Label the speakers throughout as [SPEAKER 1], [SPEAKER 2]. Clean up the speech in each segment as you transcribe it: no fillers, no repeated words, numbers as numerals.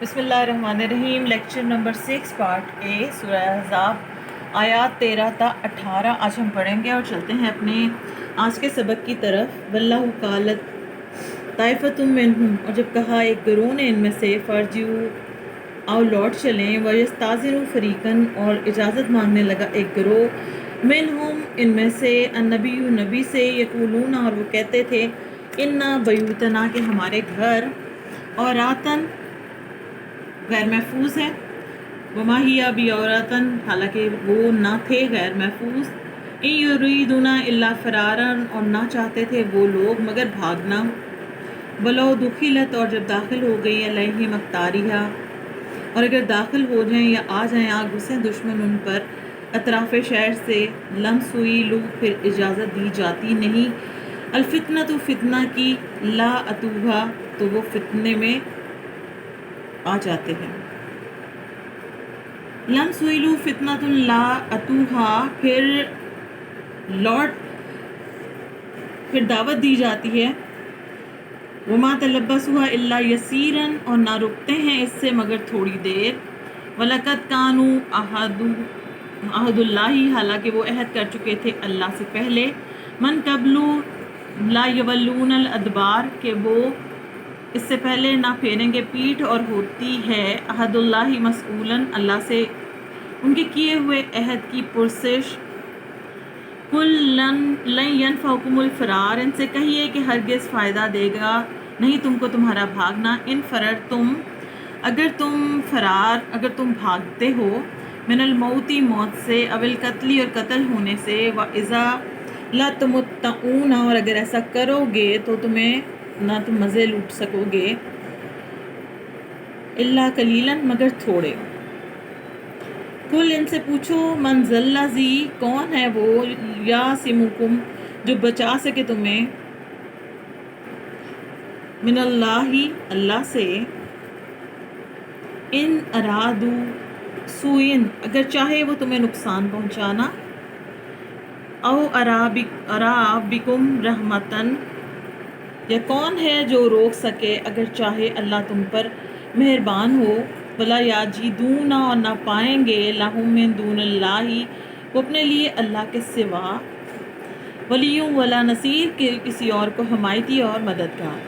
[SPEAKER 1] بسم اللہ الرحمن الرحیم۔ لیکچر نمبر 6 پارٹ اے سورہ احزاب آیات 13 تا 18 آج ہم پڑھیں گے اور چلتے ہیں اپنے آج کے سبق کی طرف۔ واللہ قالت طائفۃ منہم، اور جب کہا ایک گروہ نے ان میں سے، فرجعوا آؤ لوٹ چلیں، ویستاذن فریقاً اور اجازت مانگنے لگا ایک گروہ، منہم ان میں سے، النبی نبی سے، یقولون اور وہ کہتے تھے، انا بیوتنا کہ ہمارے گھر، اور راتن غیر محفوظ ہے، وما ہی بعورتن حالانکہ وہ نہ تھے غیر محفوظ، ان یریدون الا فرارا اور نہ چاہتے تھے وہ لوگ مگر بھاگنا، ولو دخلت اور جب داخل ہو گئی علیہم اقطاریہا اور اگر داخل ہو جائیں یا آ جائیں آ گھسیں دشمن ان پر اطراف شہر سے، لم سوئلو پھر اجازت دی جاتی نہیں، الفتنۃ فتنہ کی، لا اتوہا تو وہ فتنے میں آ جاتے ہیں، لم سوئلو فتنۃ لا اتوہا پھر دعوت دی جاتی ہے، وما تلبسوا الا یسیرا اور نہ رکتے ہیں اس سے مگر تھوڑی دیر، وَلَقَدْ كَانُوا عہد اللہ حالانکہ وہ عہد کر چکے تھے اللہ سے پہلے، من قبل لا یولون الادبار کہ وہ اس سے پہلے نہ پھیریں گے پیٹھ، اور ہوتی ہے عہد اللہ مسئولاً اللہ سے ان کے کیے ہوئے عہد کی پرسش، قل لن ینفعکم الفرار ان سے کہیے کہ ہرگز فائدہ دے گا نہیں تم کو تمہارا بھاگنا، ان فررتم اگر تم بھاگتے ہو، من الموتی موت سے، او القتل اور قتل ہونے سے، وَإِذَا لَا تُمَتَّعُونَ اور اگر ایسا کرو گے تو تمہیں نہ تم مزے لوٹ سکو گے، الا قلیلاً مگر تھوڑے، کل ان سے پوچھو، من ذا الذی کون ہے وہ، یعصمکم جو بچا سکے تمہیں، من اللہ اللہ سے، ان ارادو سوئن اگر چاہے وہ تمہیں نقصان پہنچانا، او ارابکم رحمتن یا کون ہے جو روک سکے اگر چاہے اللہ تم پر مہربان ہو، ولا یجدون اور نہ پائیں گے، لہم من دون اللہ وہ اپنے لیے اللہ کے سوا، ولی ولا نصیر کہ کسی اور کو حمایتی اور مددگار،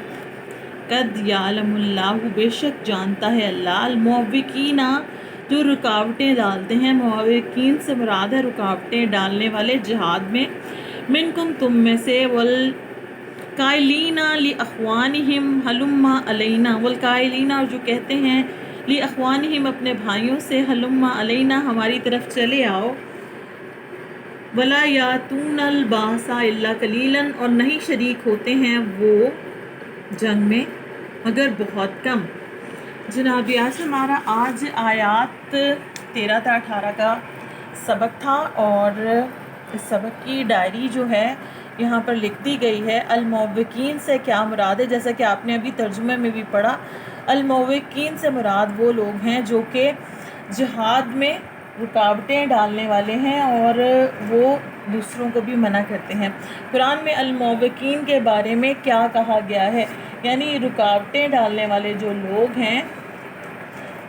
[SPEAKER 1] قد یعلم اللہ بے شک جانتا ہے اللہ، المعوقین جو رکاوٹیں ڈالتے ہیں، معوقین سے مراد ہے رکاوٹیں ڈالنے والے جہاد میں، منکم تم میں سے، والقائلین لاخوانہم ہلم علینا والقائلین اور جو کہتے ہیں لاخوانہم اپنے بھائیوں سے، ہلم علینا ہماری طرف چلے آؤ، ولا یاتون الباس الا قلیلا اور نہیں شریک ہوتے ہیں وہ جنگ میں مگر بہت کم۔ جناب یاس ہمارا آج آیات 13 تا 18 کا سبق تھا، اور اس سبق کی ڈائری جو ہے یہاں پر لکھ دی گئی ہے۔ المعوقین سے کیا مراد ہے؟ جیسا کہ آپ نے ابھی ترجمے میں بھی پڑھا، المعوقین سے مراد وہ لوگ ہیں جو کہ جہاد میں رکاوٹیں ڈالنے والے ہیں اور وہ دوسروں کو بھی منع کرتے ہیں۔ قرآن میں المعوقین کے بارے میں کیا کہا گیا ہے، یعنی رکاوٹیں ڈالنے والے جو لوگ ہیں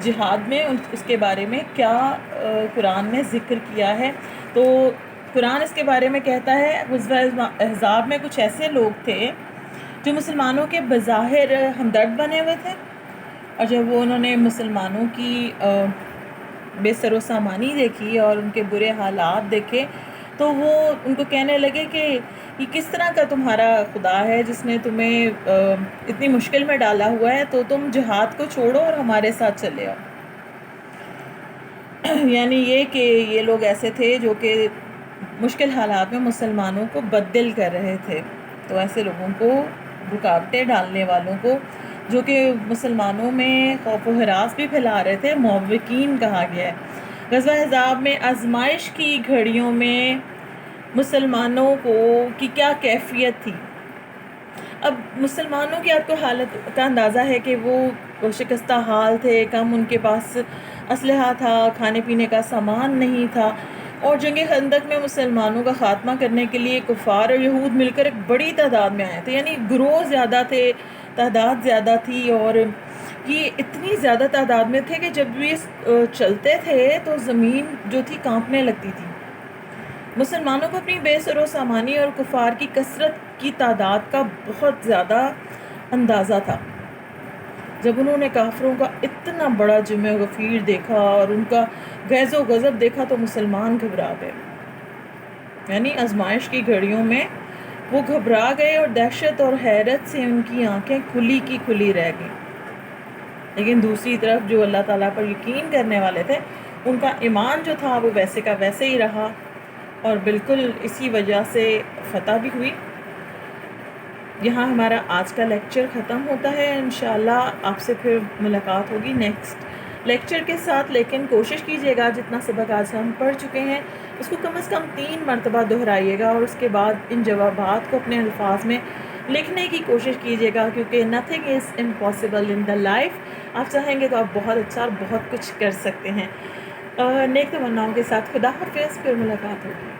[SPEAKER 1] جہاد میں، اس کے بارے میں کیا قرآن نے ذکر کیا ہے؟ تو قرآن اس کے بارے میں کہتا ہے، غزوہ احزاب میں کچھ ایسے لوگ تھے جو مسلمانوں کے بظاہر ہمدرد بنے ہوئے تھے، اور جب وہ انہوں نے مسلمانوں کی بے سر و سامانی دیکھی اور ان کے برے حالات دیکھے تو وہ ان کو کہنے لگے کہ یہ کس طرح کا تمہارا خدا ہے جس نے تمہیں اتنی مشکل میں ڈالا ہوا ہے، تو تم جہاد کو چھوڑو اور ہمارے ساتھ چلے آؤ۔ یعنی یہ کہ یہ لوگ ایسے تھے جو کہ مشکل حالات میں مسلمانوں کو بددل کر رہے تھے، تو ایسے لوگوں کو، رکاوٹیں ڈالنے والوں کو جو کہ مسلمانوں میں خوف و ہراس بھی پھیلا رہے تھے، معوقین کہا گیا ہے۔ غزوہ احزاب میں آزمائش کی گھڑیوں میں مسلمانوں کی کیا کیفیت تھی؟ اب مسلمانوں کی آپ کو حالت کا اندازہ ہے کہ وہ شکستہ حال تھے، کم ان کے پاس اسلحہ تھا، کھانے پینے کا سامان نہیں تھا، اور جنگ خندق میں مسلمانوں کا خاتمہ کرنے کے لیے کفار اور یہود مل کر ایک بڑی تعداد میں آئے تھے، یعنی گروہ زیادہ تھے، تعداد زیادہ تھی، اور یہ اتنی زیادہ تعداد میں تھے کہ جب یہ چلتے تھے تو زمین جو تھی کانپنے لگتی تھی۔ مسلمانوں کو اپنی بے سر و سامانی اور کفار کی کثرت کی تعداد کا بہت زیادہ اندازہ تھا۔ جب انہوں نے کافروں کا اتنا بڑا جمع غفیر دیکھا اور ان کا غیظ و غضب دیکھا تو مسلمان گھبرا گئے، یعنی آزمائش کی گھڑیوں میں وہ گھبرا گئے اور دہشت اور حیرت سے ان کی آنکھیں کھلی کی کھلی رہ گئیں۔ لیکن دوسری طرف جو اللہ تعالیٰ پر یقین کرنے والے تھے ان کا ایمان جو تھا وہ ویسے کا ویسے ہی رہا، اور بالکل اسی وجہ سے فتح بھی ہوئی۔ یہاں ہمارا آج کا لیکچر ختم ہوتا ہے، انشاءاللہ آپ سے پھر ملاقات ہوگی نیکسٹ لیکچر کے ساتھ، لیکن کوشش کیجیے گا جتنا سبق آج ہم پڑھ چکے ہیں اس کو کم از کم 3 مرتبہ دہرائیے گا، اور اس کے بعد ان جوابات کو اپنے الفاظ میں لکھنے کی کوشش کیجیے گا، کیونکہ nothing is impossible in the life. آپ چاہیں گے تو آپ بہت اچھا اور بہت کچھ کر سکتے ہیں۔ نیک تمناؤں کے ساتھ خدا حافظ، پھر ملاقات ہوگی۔